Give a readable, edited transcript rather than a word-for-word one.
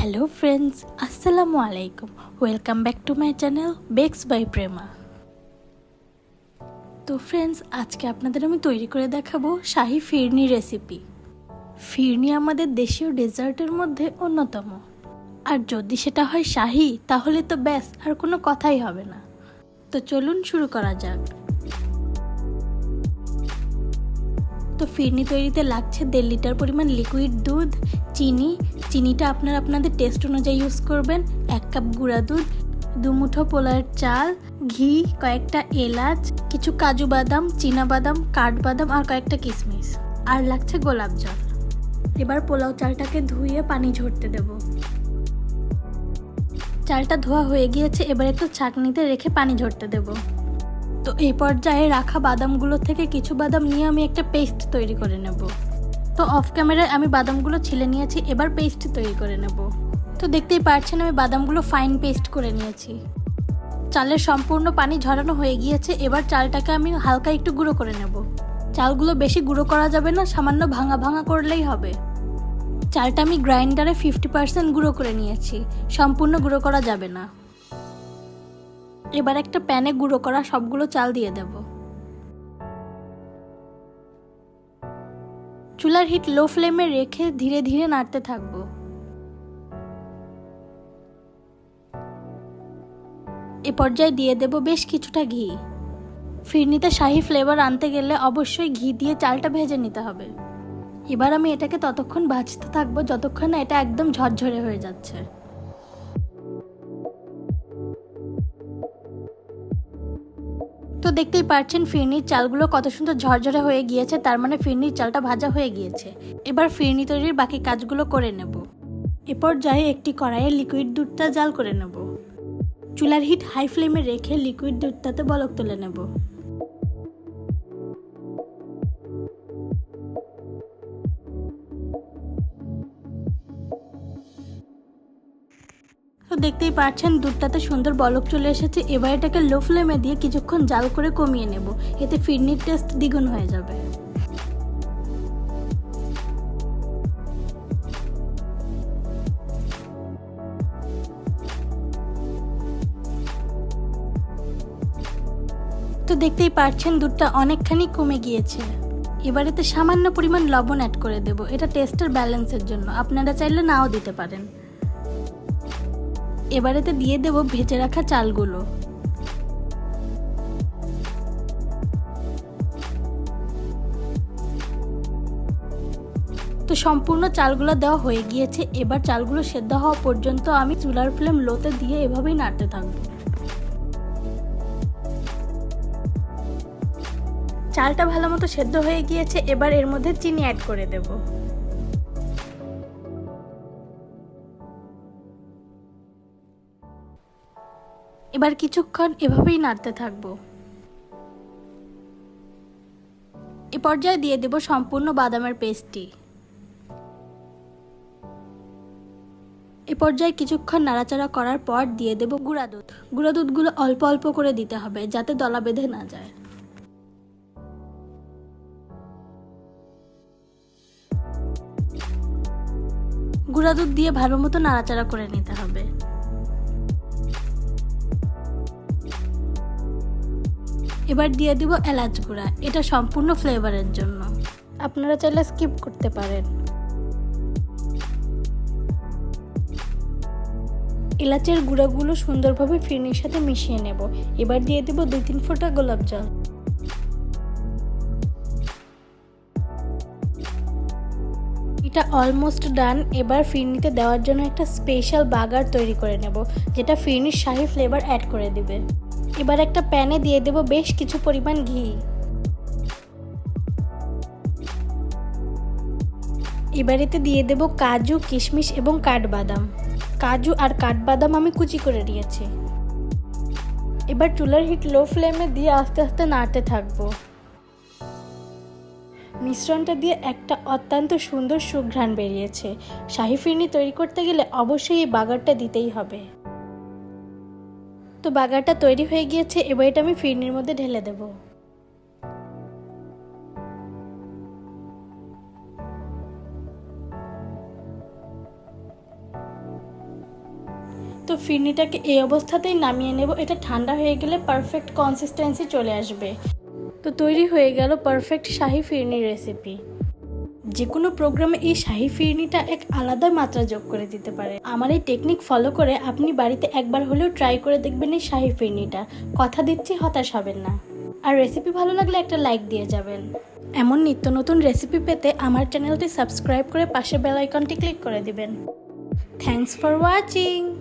Hello friends, আসসালামু আলাইকুম। Welcome back to my channel bakes by Prema. তো ফ্রেন্ডস, আজকে আপনাদের আমি তৈরি করে দেখাবো শাহি ফিরনি রেসিপি। ফিরনি আমাদের দেশীয় ডেজার্টের মধ্যে অন্যতম, আর যদি সেটা হয় শাহি তাহলে তো ব্যাস আর কোনো কথাই হবে না। তো চলুন শুরু করা যাক। তো ফিরনি তৈরিতে লাগছে 1.5 লিটার পরিমাণ লিকুইড দুধ, চিনিটা আপনারা আপনাদের টেস্ট অনুযায়ী ইউজ করবেন, 1 কাপ গুঁড়া দুধ, 2 মুঠো পোলাওয়ের চাল, ঘি, কয়েকটা এলাচ, কিছু কাজু বাদাম, চীনা বাদাম, কাঠবাদাম আর কয়েকটা কিশমিশ, আর লাগছে গোলাপ জল। এবার পোলাও চালটাকে ধুয়ে পানি ঝরতে দেব। চালটা ধোয়া হয়ে গিয়েছে, এবার একটু ছাঁকনিতে রেখে পানি ঝরতে দেব। তো এই পর্যায়ে রাখা বাদামগুলো থেকে কিছু বাদাম নিয়ে আমি একটা পেস্ট তৈরি করে নেব। তো অফ ক্যামেরায় আমি বাদামগুলো ছিলে নিয়েছি, এবার পেস্ট তৈরি করে নেব। তো দেখতেই পাচ্ছেন আমি বাদামগুলো ফাইন পেস্ট করে নিয়েছি। চালের সম্পূর্ণ পানি ঝরানো হয়ে গিয়েছে, এবার চালটাকে আমি হালকা একটু গুঁড়ো করে নেব। চালগুলো বেশি গুঁড়ো করা যাবে না, সামান্য ভাঙা ভাঙা করলেই হবে। চালটা আমি গ্রাইন্ডারে 50% গুঁড়ো করে নিয়েছি, সম্পূর্ণ গুঁড়ো করা যাবে না। এবার একটা প্যানে গুঁড়ো করা সবগুলো চাল দিয়ে দেব। চুলার হিট লো ফ্লেমে রেখে ধীরে ধীরে নাড়তে থাকবো। এ পর্যায়ে দিয়ে দেব বেশ কিছুটা ঘি। ফিরনিতে শাহি ফ্লেভার আনতে গেলে অবশ্যই ঘি দিয়ে চালটা ভেজে নিতে হবে। এবার আমি এটাকে ততক্ষণ ভাজতে থাকবো যতক্ষণ না এটা একদম ঝরঝরে হয়ে যাচ্ছে। তো দেখতেই পাচ্ছেন ফিরনির চালগুলো কত সুন্দর ঝরঝরে হয়ে গিয়েছে, তার মানে ফিরনির চালটা ভাজা হয়ে গিয়েছে। এবার ফিরনি তৈরির বাকি কাজগুলো করে নেব। এ পর্যায়ে একটি কড়াইয়ে লিকুইড দুধটা জাল করে নেব। চুলার হিট হাই ফ্লেমে রেখে লিকুইড দুধটাতে বলক তুলে নেব। তো দেখতেই পাচ্ছেন দুধটাতে সুন্দর বলক চলে এসেছে। এবার এটাকে লো ফ্লেমে দিয়ে কিছুক্ষণ জাল করে কমিয়ে নেব, এতে ফিরনির টেস্ট দ্বিগুণ হয়ে যাবে। তো দেখতেই পাচ্ছেন দুধটা অনেকখানি কমে গিয়েছে। এবার এতে সামান্য পরিমাণ লবণ অ্যাড করে দেব, এটা টেস্টের ব্যালেন্সের জন্য, আপনারা চাইলে নাও দিতে পারেন। এবার এতে দিয়ে দেব ভেজে রাখা চালগুলো। তো সম্পূর্ণ চালগুলো দেওয়া হয়ে গিয়েছে। এবার চালগুলো সেদ্ধ হওয়া পর্যন্ত আমি চুলার ফ্লেম লোতে দিয়ে এভাবেই নাড়তে থাকবো। চালটা ভালো মতো সেদ্ধ হয়ে গিয়েছে, এবার এর মধ্যে চিনি অ্যাড করে দেব। এবার কিছুক্ষণ এভাবেই নাড়তে থাকবো। এ পর্যায়ে দিয়ে দেব সম্পূর্ণ বাদামের পেস্টটি। এ পর্যায়ে কিছুক্ষণ নাড়াচাড়া করার পর দিয়ে দেব গুঁড়া দুধ। গুঁড়া দুধগুলো অল্প অল্প করে দিতে হবে যাতে দলা বেঁধে না যায়। গুঁড়া দুধ দিয়ে ভালো মতো নাড়াচাড়া করে নিতে হবে। এবার দিয়ে দিব এলাচ গুঁড়া, এটা সম্পূর্ণ ফ্লেভারের জন্য, আপনারা চাইলে স্কিপ করতে পারেন। এলাচের গুঁড়াগুলো সুন্দরভাবে ফিরনির সাথে মিশিয়ে নেব। এবার দিয়ে দেব 2-3 ফোঁটা গোলাপ জল। এটা অলমোস্ট ডান। এবার ফিরনিতে দেওয়ার জন্য একটা স্পেশাল বাগার তৈরি করে নেব, যেটা ফিরনির শাহি ফ্লেভার অ্যাড করে দিবে। এবার একটা প্যানে দিয়ে দেব বেশ কিছু পরিমাণ ঘি। এবার এতে দিয়ে দেব কাজু, কিশমিশ এবং কাঠবাদাম। কাজু আর কাঠবাদাম আমি কুচি করে নিয়েছি। এবার চুলার হিট লো ফ্লেমে দিয়ে আস্তে আস্তে নাড়তে থাকবো। মিশ্রণটা দিয়ে একটা অত্যন্ত সুন্দর সুঘ্রাণ বেরিয়েছে। শাহি ফিরনি তৈরি করতে গেলে অবশ্যই এই বাগারটা দিতেই হবে। তো বাগারটা তৈরি হয়ে গিয়েছে, এবার এটা আমি ফিরনির মধ্যে ঢেলে দেব। তো ফিরনিটাকে এই অবস্থাতেই নামিয়ে নেব। এটা ঠান্ডা হয়ে গেলে পারফেক্ট কনসিস্টেন্সি চলে আসবে। তো তৈরি হয়ে গেল পারফেক্ট শাহি ফিরনি রেসিপি। যে কোনো প্রোগ্রামে এই শাহি ফিরনিটা এক আলাদা মাত্রা যোগ করে দিতে পারে। আমার এই টেকনিক ফলো করে আপনি বাড়িতে একবার হলেও ট্রাই করে দেখবেন এই শাহি ফিরনিটা। কথা দিচ্ছি হতাশ হবেন না। আর রেসিপি ভালো লাগলে একটা লাইক দিয়ে যাবেন। এমন নিত্য নতুন রেসিপি পেতে আমার চ্যানেলটি সাবস্ক্রাইব করে পাশে বেল আইকনটি ক্লিক করে দিবেন। Thanks for watching.